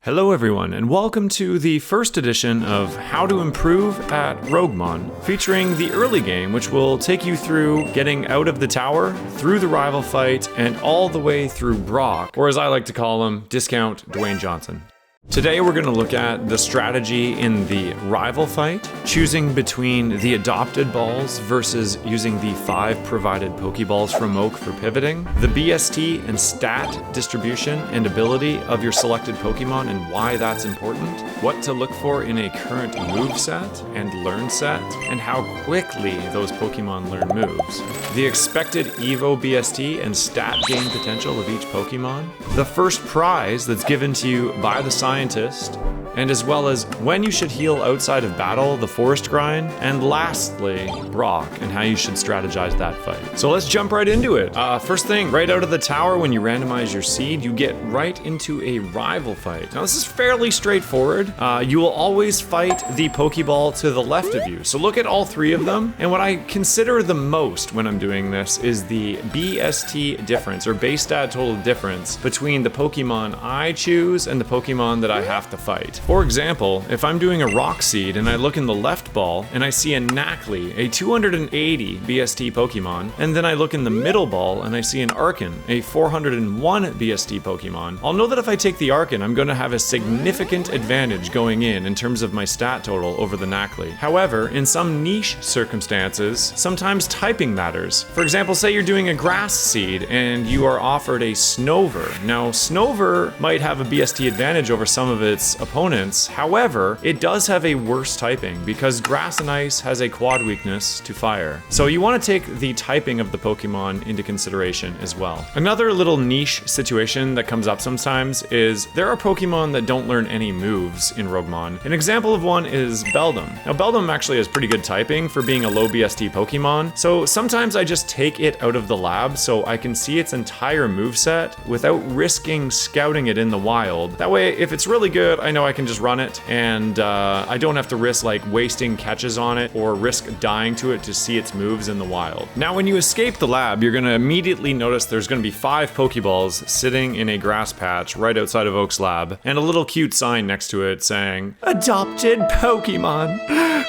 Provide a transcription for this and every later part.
Hello everyone, and welcome to the first edition of How to Improve at Roguemon, featuring the early game, which will take you through getting out of the tower, through the rival fight, and all the way through Brock, or as I like to call him, Discount Dwayne Johnson. Today we're going to look at the strategy in the rival fight, choosing between the adopted balls versus using the 5 provided Pokeballs from Oak for pivoting, the BST and stat distribution and ability of your selected Pokemon and why that's important, what to look for in a current moveset and Learnset, and how quickly those Pokemon learn moves, the expected EVO BST and stat gain potential of each Pokemon, the first prize that's given to you by the scientist, and as well as when you should heal outside of battle, the forest grind, and lastly, Brock and how you should strategize that fight. So let's jump right into it. First thing, right out of the tower when you randomize your seed, you get right into a rival fight. Now this is fairly straightforward. You will always fight the Pokeball to the left of you. So look at all 3 of them, and what I consider the most when I'm doing this is the BST difference, or base stat total difference, between the Pokemon I choose and the Pokemon that I have to fight. For example, if I'm doing a Rock Seed and I look in the left ball and I see a Knackley, a 280 BST Pokemon, and then I look in the middle ball and I see an Arkin, a 401 BST Pokemon, I'll know that if I take the Arkin, I'm going to have a significant advantage going in terms of my stat total over the Knackley. However, in some niche circumstances, sometimes typing matters. For example, say you're doing a Grass Seed and you are offered a Snover. Now, Snover might have a BST advantage over some of its opponents. However, it does have a worse typing because Grass and Ice has a quad weakness to fire. So you want to take the typing of the Pokemon into consideration as well. Another little niche situation that comes up sometimes is there are Pokemon that don't learn any moves in Roguemon. An example of one is Beldum. Now Beldum actually has pretty good typing for being a low BST Pokemon, so sometimes I just take it out of the lab so I can see its entire moveset without risking scouting it in the wild. That way, if it's really good, I know I can just run it, and I don't have to risk like wasting catches on it or risk dying to it to see its moves in the wild. Now when you escape the lab, you're going to immediately notice there's going to be 5 Pokeballs sitting in a grass patch right outside of Oak's lab, and a little cute sign next to it saying, "Adopted Pokemon,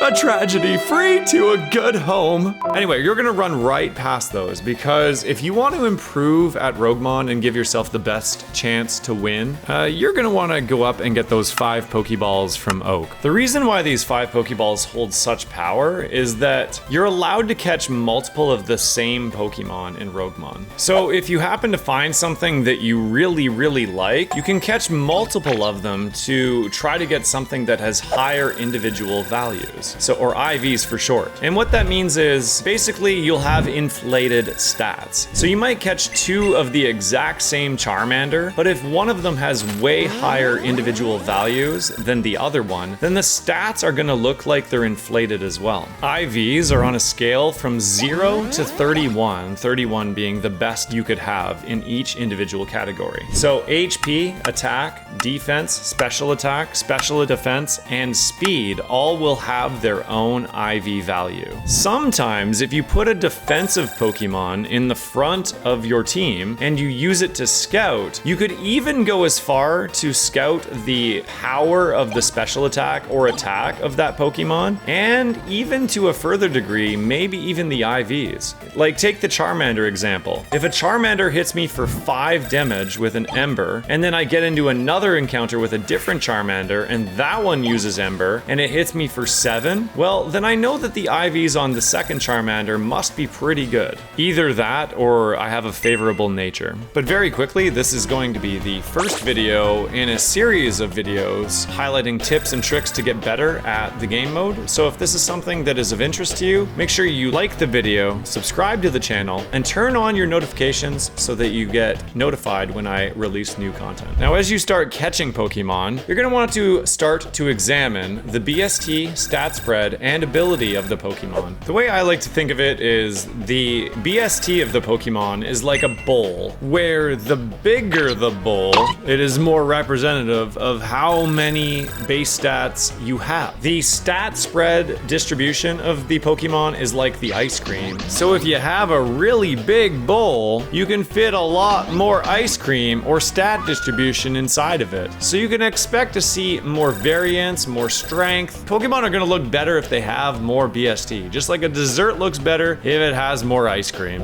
a tragedy, free to a good home." Anyway, you're going to run right past those because if you want to improve at Roguemon and give yourself the best chance to win, you're going to want to go up and get those 5 Pokeballs from Oak. The reason why these 5 Pokeballs hold such power is that you're allowed to catch multiple of the same Pokemon in Roguemon. So if you happen to find something that you really like, you can catch multiple of them to try to get something that has higher individual values. So, or IVs for short. And what that means is basically you'll have inflated stats. So you might catch 2 of the exact same Charmander, but if one of them has way higher individual values than the other one, then the stats are going to look like they're inflated as well. IVs are on a scale from 0 to 31, 31 being the best you could have in each individual category. So HP, attack, defense, special attack, special defense, and speed all will have their own IV value. Sometimes if you put a defensive Pokemon in the front of your team and you use it to scout, you could even go as far to scout the power of the special attack or attack of that Pokemon, and even to a further degree, maybe even the IVs. Like take the Charmander example. If a Charmander hits me for 5 damage with an Ember, and then I get into another encounter with a different Charmander, and that one uses Ember, and it hits me for 7, well, then I know that the IVs on the second Charmander must be pretty good. Either that, or I have a favorable nature. But very quickly, this is going to be the first video in a series of videos highlighting tips and tricks to get better at the game mode. So if this is something that is of interest to you, make sure you like the video, subscribe to the channel, and turn on your notifications so that you get notified when I release new content. Now, as you start catching Pokemon, you're going to want to start to examine the BST stats spread and ability of the Pokemon. The way I like to think of it is the BST of the Pokemon is like a bowl, where the bigger the bowl, it is more representative of how many base stats you have. The stat spread distribution of the Pokemon is like the ice cream. So if you have a really big bowl, you can fit a lot more ice cream or stat distribution inside of it. So you can expect to see more variance, more strength. Pokemon are gonna look better if they have more BST, just like a dessert looks better if it has more ice cream.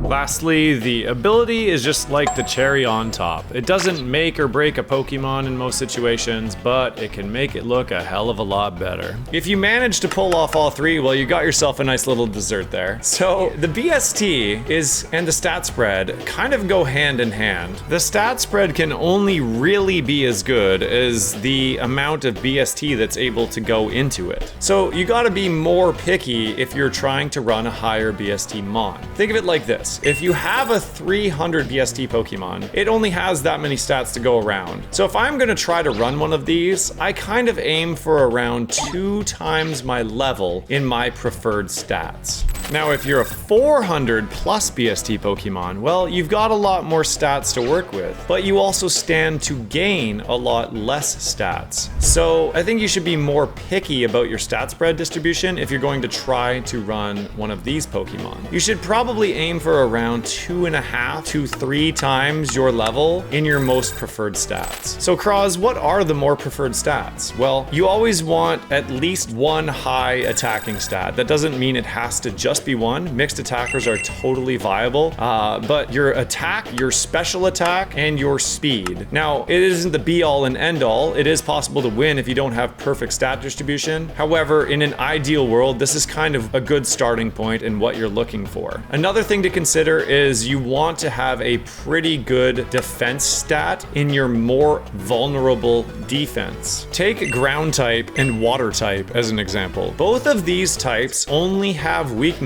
Lastly, the ability is just like the cherry on top. It doesn't make or break a Pokemon in most situations, but it can make it look a hell of a lot better. If you manage to pull off all three, well, you got yourself a nice little dessert there. So the BST and the stat spread kind of go hand in hand. The stat spread can only really be as good as the amount of BST that's able to go into it. So you gotta be more picky if you're trying to run a higher BST mon. Think of it like this. If you have a 300 BST Pokemon, it only has that many stats to go around. So if I'm gonna try to run one of these, I kind of aim for around 2 times my level in my preferred stats. Now, if you're a 400 plus BST Pokemon, well, you've got a lot more stats to work with, but you also stand to gain a lot less stats. So I think you should be more picky about your stat spread distribution if you're going to try to run one of these Pokemon. You should probably aim for around 2.5 to 3 times your level in your most preferred stats. So Croz, what are the more preferred stats? Well, you always want at least one high attacking stat. That doesn't mean it has to just be one. Mixed attackers are totally viable, but your attack, your special attack, and your speed. Now, it isn't the be all and end all. It is possible to win if you don't have perfect stat distribution. However, in an ideal world, this is kind of a good starting point in what you're looking for. Another thing to consider is you want to have a pretty good defense stat in your more vulnerable defense. Take ground type and water type as an example. Both of these types only have weaknesses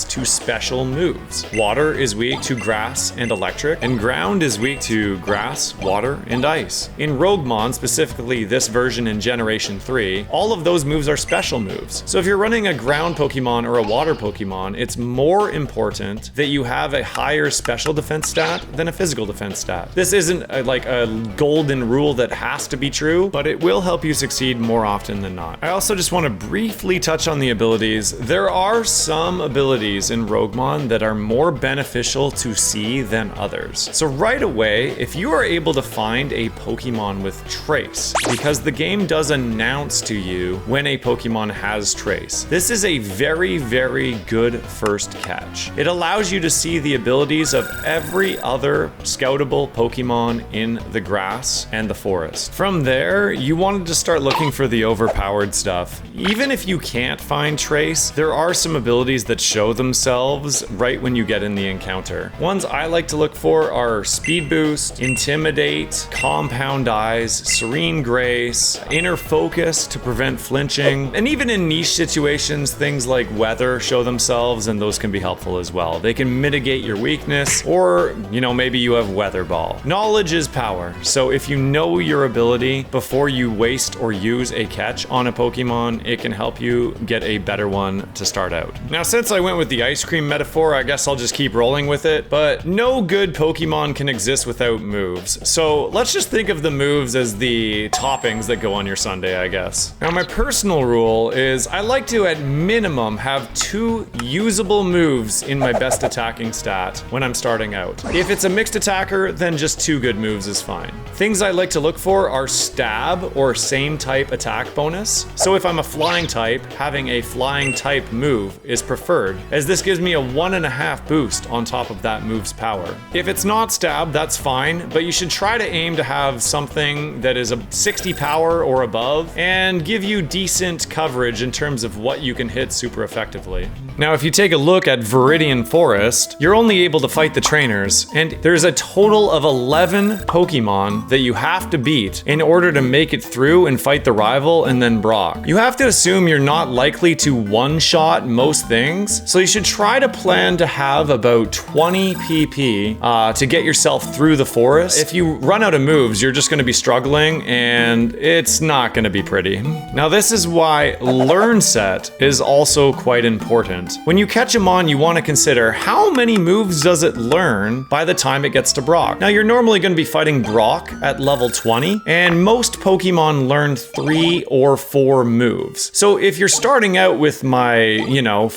to special moves. Water is weak to grass and electric, and ground is weak to grass, water, and ice. In Roguemon, specifically this version in Generation 3, all of those moves are special moves. So if you're running a ground Pokemon or a water Pokemon, it's more important that you have a higher special defense stat than a physical defense stat. This isn't like a golden rule that has to be true, but it will help you succeed more often than not. I also just want to briefly touch on the abilities. There are some abilities in Roguemon that are more beneficial to see than others. So right away, if you are able to find a Pokemon with Trace, because the game does announce to you when a Pokemon has Trace, this is a very, very good first catch. It allows you to see the abilities of every other scoutable Pokemon in the grass and the forest. From there, you wanted to start looking for the overpowered stuff. Even if you can't find Trace, there are some abilities that show themselves right when you get in the encounter. Ones I like to look for are Speed Boost, Intimidate, Compound Eyes, Serene Grace, Inner Focus to prevent flinching, and even in niche situations, things like Weather show themselves, and those can be helpful as well. They can mitigate your weakness, or, you know, maybe you have Weather Ball. Knowledge is power, so if you know your ability before you waste or use a catch on a Pokemon, it can help you get a better one to start out. Now, since I went with the ice cream metaphor, I guess I'll just keep rolling with it, but no good Pokemon can exist without moves. So let's just think of the moves as the toppings that go on your sundae, I guess. Now, my personal rule is I like to, at minimum, have 2 usable moves in my best attacking stat when I'm starting out. If it's a mixed attacker, then just 2 good moves is fine. Things I like to look for are stab or same type attack bonus. So if I'm a flying type, having a flying type move is preferred, as this gives me a 1.5 boost on top of that move's power. If it's not stab, that's fine, but you should try to aim to have something that is a 60 power or above and give you decent coverage in terms of what you can hit super effectively. Now, if you take a look at Viridian Forest, you're only able to fight the trainers, and there's a total of 11 Pokemon that you have to beat in order to make it through and fight the rival and then Brock. You have to assume you're not likely to one-shot most things, offerings. So you should try to plan to have about 20 PP to get yourself through the forest. If you run out of moves, you're just gonna be struggling and it's not gonna be pretty. Now this is why Learnset is also quite important. When you catch a mon, you wanna consider how many moves does it learn by the time it gets to Brock. Now you're normally gonna be fighting Brock at level 20, and most Pokemon learn 3 or 4 moves. So if you're starting out with my,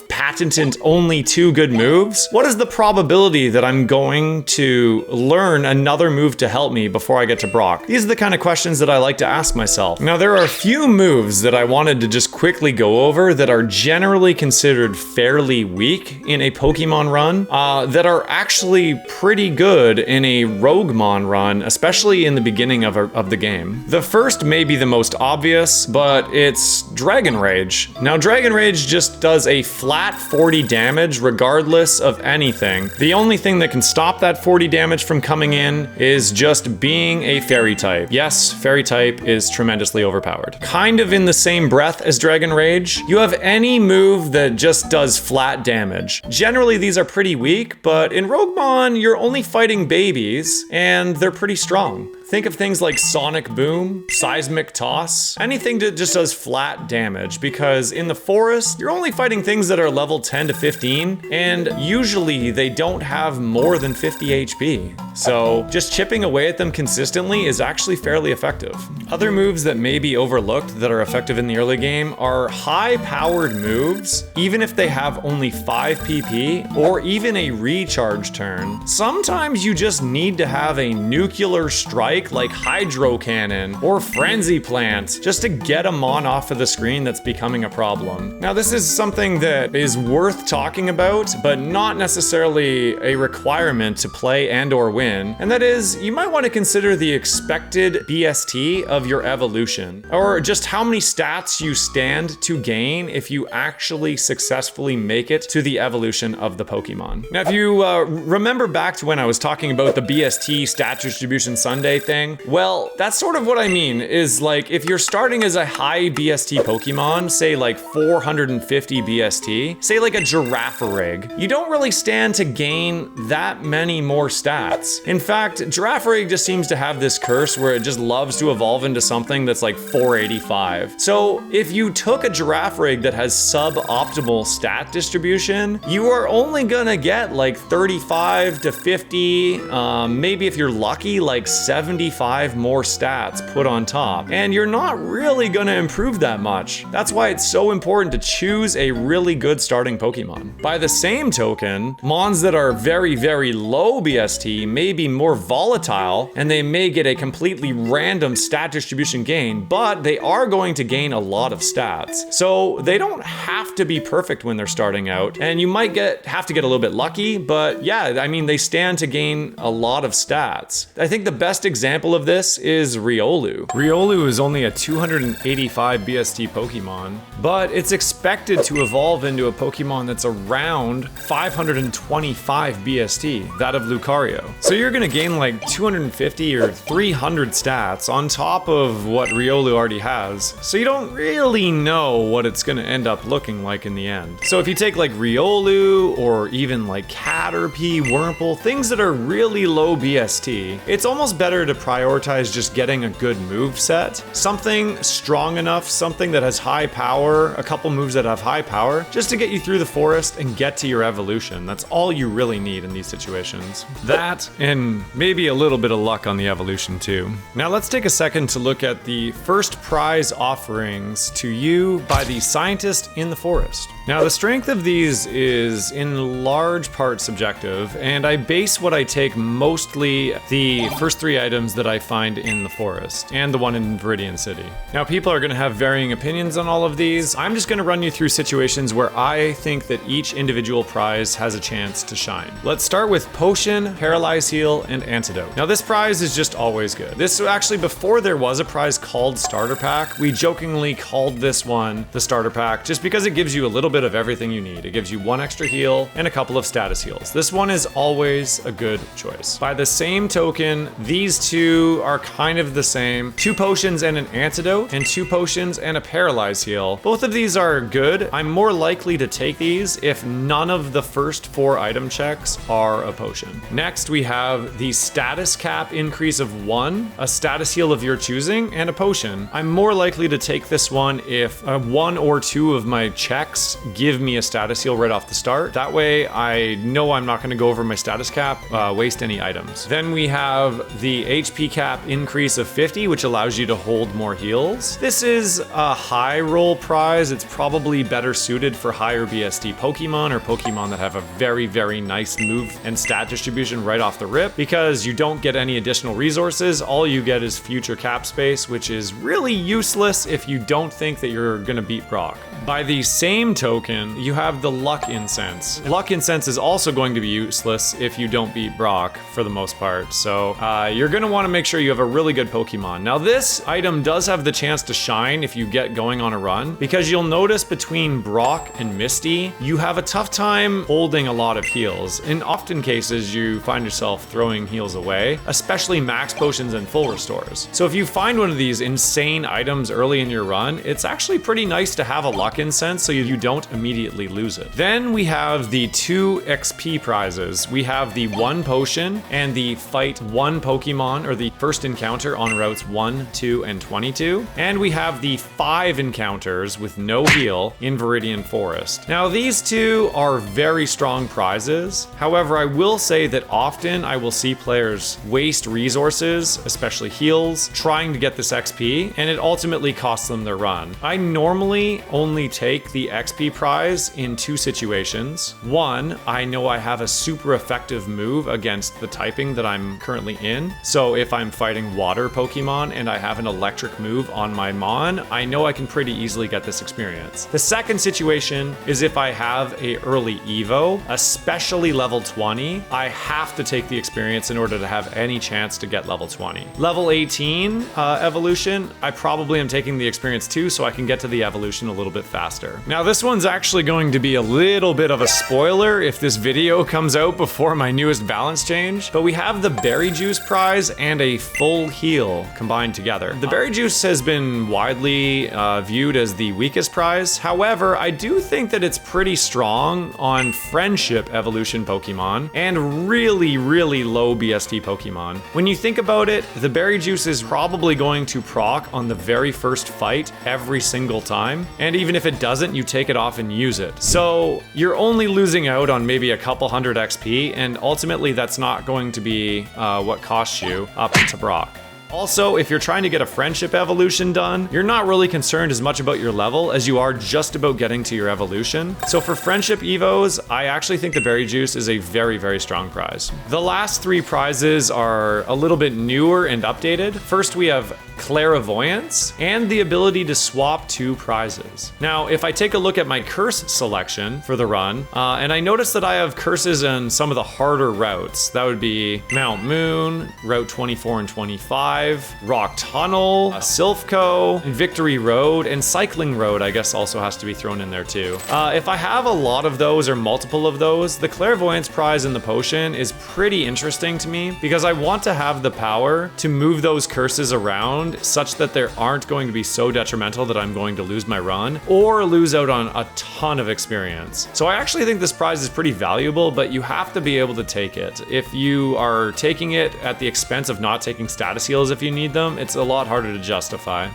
patented only 2 good moves, what is the probability that I'm going to learn another move to help me before I get to Brock? These are the kind of questions that I like to ask myself. Now there are a few moves that I wanted to just quickly go over that are generally considered fairly weak in a Pokemon run, that are actually pretty good in a Roguemon run, especially in the beginning of the game. The first may be the most obvious, but it's Dragon Rage. Now Dragon Rage just does a flat 40 damage regardless of anything. The only thing that can stop that 40 damage from coming in is just being a fairy type. Yes, fairy type is tremendously overpowered. Kind of in the same breath as Dragon Rage, you have any move that just does flat damage. Generally these are pretty weak, but in Roguemon you're only fighting babies and they're pretty strong. Think of things like Sonic Boom, Seismic Toss, anything that just does flat damage, because in the forest, you're only fighting things that are level 10 to 15, and usually they don't have more than 50 HP. So just chipping away at them consistently is actually fairly effective. Other moves that may be overlooked that are effective in the early game are high-powered moves, even if they have only 5 PP, or even a recharge turn. Sometimes you just need to have a nuclear strike like Hydro Cannon or Frenzy Plant just to get a mon off of the screen that's becoming a problem. Now this is something that is worth talking about, but not necessarily a requirement to play and or win, and that is you might want to consider the expected BST of your evolution, or just how many stats you stand to gain if you actually successfully make it to the evolution of the Pokemon. Now if you remember back to when I was talking about the BST stat distribution Sunday thing, well, that's sort of what I mean, is like if you're starting as a high BST Pokemon, say like 450 BST, say like a Girafarig, you don't really stand to gain that many more stats. In fact, Girafarig just seems to have this curse where it just loves to evolve into something that's like 485. So if you took a Girafarig that has suboptimal stat distribution, you are only gonna get like 35 to 50, maybe if you're lucky, like 75 more stats put on top, and you're not really gonna improve that much. That's why it's so important to choose a really good starting Pokemon. By the same token, mons that are very, very low BST may be more volatile, and they may get a completely random stat distribution gain, but they are going to gain a lot of stats. So they don't have to be perfect when they're starting out, and you might have to get a little bit lucky, but yeah, I mean, they stand to gain a lot of stats. I think the best example of this is Riolu. Riolu is only a 285 BST Pokemon, but it's expected to evolve into a Pokemon that's around 525 BST, that of Lucario. So you're gonna gain like 250 or 300 stats on top of what Riolu already has, so you don't really know what it's gonna end up looking like in the end. So if you take like Riolu, or even like Caterpie, Wurmple, things that are really low BST, it's almost better to prioritize just getting a good move set, something strong enough, something that has high power, a couple moves that have high power, just to get you through the forest and get to your evolution. That's all you really need in these situations. That, and maybe a little bit of luck on the evolution too. Now let's take a second to look at the first prize offerings to you by the scientist in the forest. Now the strength of these is in large part subjective, and I base what I take mostly the first 3 items that I find in the forest, and the one in Viridian City. Now people are gonna have varying opinions on all of these. I'm just gonna run you through situations where I think that each individual prize has a chance to shine. Let's start with Potion, Paralyze Heal, and Antidote. Now this prize is just always good. This actually, before there was a prize called Starter Pack, we jokingly called this one the Starter Pack just because it gives you a little bit of everything you need. It gives you 1 extra heal and a couple of status heals. This one is always a good choice. By the same token, these 2 two are kind of the same. 2 potions and an antidote, and 2 potions and a paralyze heal. Both of these are good. I'm more likely to take these if none of the first 4 item checks are a potion. Next, we have the status cap increase of 1, a status heal of your choosing, and a potion. I'm more likely to take this one if 1 or 2 of my checks give me a status heal right off the start. That way, I know I'm not going to go over my status cap, waste any items. Then we have the HP cap increase of 50, which allows you to hold more heals. This is a high roll prize. It's probably better suited for higher BST Pokemon or Pokemon that have a very, very nice move and stat distribution right off the rip, because you don't get any additional resources. All you get is future cap space, which is really useless if you don't think that you're gonna beat Brock. By the same token, you have the Luck Incense. Luck Incense is also going to be useless if you don't beat Brock for the most part. So you're gonna wanna make sure you have a really good Pokemon. Now this item does have the chance to shine if you get going on a run, because you'll notice between Brock and Misty, you have a tough time holding a lot of heals. In often cases, you find yourself throwing heals away, especially max potions and full restores. So if you find one of these insane items early in your run, it's actually pretty nice to have a Luck Incense so you don't immediately lose it. Then we have the 2 XP prizes. We have the 1 potion and the fight 1 Pokemon, or the first encounter on routes 1, 2, and 22. And we have the 5 encounters with no heal in Viridian Forest. Now these 2 are very strong prizes. However, I will say that often I will see players waste resources, especially heals, trying to get this XP, and it ultimately costs them their run. I normally only take the XP prize in 2 situations. 1, I know I have a super effective move against the typing that I'm currently in. So if I'm fighting water Pokemon and I have an electric move on my Mon, I know I can pretty easily get this experience. The second situation is if I have a early Evo, especially level 20, I have to take the experience in order to have any chance to get level 20. Level 18 evolution, I probably am taking the experience too, so I can get to the evolution a little bit faster. Now this one's actually going to be a little bit of a spoiler if this video comes out before my newest balance change, but we have the Berry Juice prize and a full heal combined together. The Berry Juice has been widely viewed as the weakest prize. However, I do think that it's pretty strong on friendship evolution Pokemon and really, really low BST Pokemon. When you think about it, the Berry Juice is probably going to proc on the very first fight every single time, and even if it doesn't, you take it off and use it. So you're only losing out on maybe a couple hundred XP, and ultimately that's not going to be what costs you up to Brock. Also, if you're trying to get a friendship evolution done, you're not really concerned as much about your level as you are just about getting to your evolution. So for friendship evos, I actually think the Berry Juice is a very, very strong prize. The last 3 prizes are a little bit newer and updated. First, we have Clairvoyance and the ability to swap 2 prizes. Now, if I take a look at my curse selection for the run, and I notice that I have curses on some of the harder routes. That would be Mount Moon, Route 24 and 25, Rock Tunnel, Silphco, Victory Road, and Cycling Road, I guess, also has to be thrown in there too. If I have a lot of those or multiple of those, the Clairvoyance prize in the potion is pretty interesting to me because I want to have the power to move those curses around such that they aren't going to be so detrimental that I'm going to lose my run or lose out on a ton of experience. So I actually think this prize is pretty valuable, but you have to be able to take it. If you are taking it at the expense of not taking status heals if you need them, it's a lot harder to justify.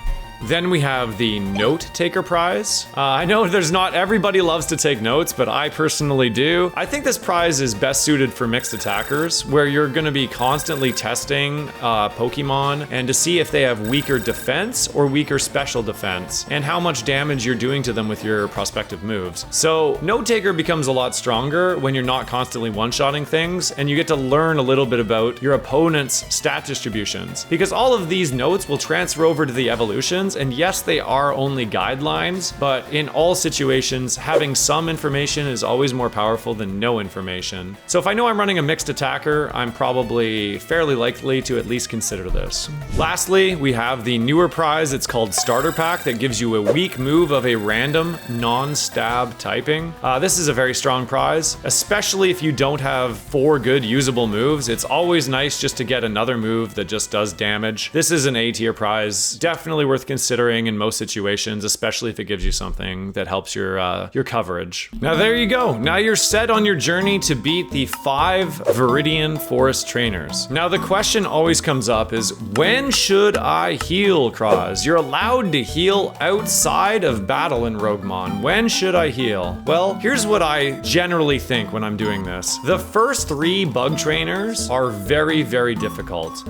Then we have the Note Taker prize. I know there's not everybody loves to take notes, but I personally do. I think this prize is best suited for mixed attackers, where you're gonna be constantly testing Pokemon and to see if they have weaker defense or weaker special defense, and how much damage you're doing to them with your prospective moves. So Note Taker becomes a lot stronger when you're not constantly one-shotting things, and you get to learn a little bit about your opponent's stat distributions, because all of these notes will transfer over to the evolutions, Pokemons, and yes, they are only guidelines, but in all situations, having some information is always more powerful than no information. So if I know I'm running a mixed attacker, I'm probably fairly likely to at least consider this. Lastly, we have the newer prize. It's called Starter Pack that gives you a weak move of a random non-stab typing. This is a very strong prize, especially if you don't have 4 good usable moves. It's always nice just to get another move that just does damage. This is an A tier prize, definitely worth considering in most situations, especially if it gives you something that helps your coverage. Now there you go. Now you're set on your journey to beat the 5 Viridian Forest trainers. Now the question always comes up is, when should I heal, Croz? You're allowed to heal outside of battle in Roguemon. When should I heal? Well, here's what I generally think when I'm doing this. The first 3 bug trainers are very, very difficult.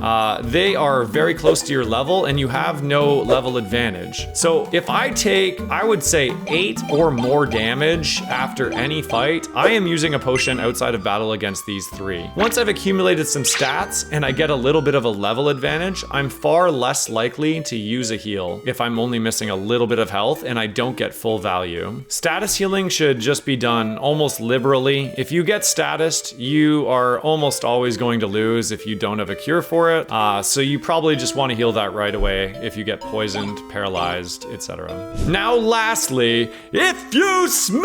They are very close to your level and you have no level advantage. So if I take, I would say 8 or more damage after any fight, I am using a potion outside of battle against these 3. Once I've accumulated some stats and I get a little bit of a level advantage, I'm far less likely to use a heal if I'm only missing a little bit of health and I don't get full value. Status healing should just be done almost liberally. If you get statused, you are almost always going to lose if you don't have a cure for it. So you probably just want to heal that right away if you get poisoned, paralyzed, etc. Now lastly, if you smell...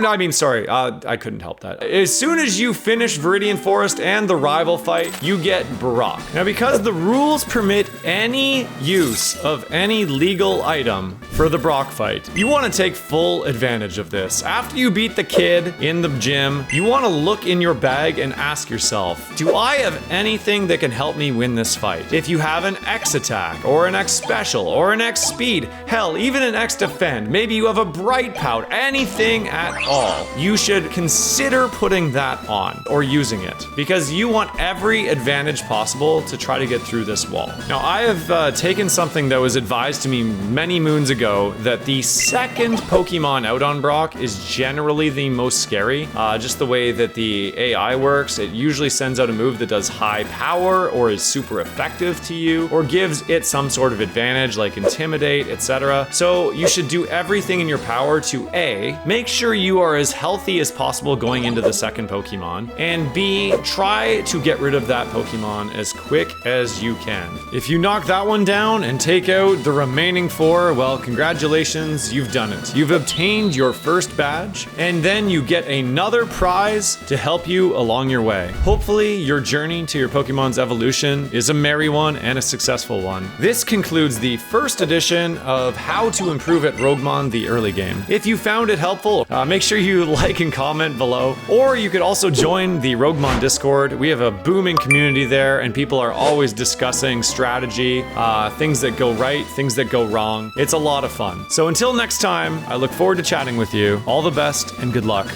No, I mean, sorry, I couldn't help that. As soon as you finish Viridian Forest and the rival fight, you get Brock. Now because the rules permit any use of any legal item for the Brock fight, you want to take full advantage of this. After you beat the kid in the gym, you want to look in your bag and ask yourself, do I have anything that can help me win this fight? If you have an X attack, or an X special, or an X speed, hell, even an X defend, maybe you have a bright pout, anything at all, you should consider putting that on or using it because you want every advantage possible to try to get through this wall. Now I have taken something that was advised to me many moons ago, that the second Pokemon out on Brock is generally the most scary. Just the way that the AI works, it usually sends out a move that does high power or is super effective to you or gives it some sort of advantage like intimidate, etc. So you should do everything in your power to A, make sure you are as healthy as possible going into the second Pokemon, and B, try to get rid of that Pokemon as quick as you can. If you knock that one down and take out the remaining 4, well, congratulations, you've done it. You've obtained your first badge, and then you get another prize to help you along your way. Hopefully, your journey to your Pokemon's evolution is a merry one and a successful one. This concludes the first edition of How to Improve at Roguemon, the early game. If you found it helpful, make sure you like and comment below, or you could also join the Roguemon Discord. We have a booming community there, and people are always discussing strategy, things that go right, things that go wrong. It's a lot of fun. So until next time, I look forward to chatting with you. All the best and good luck.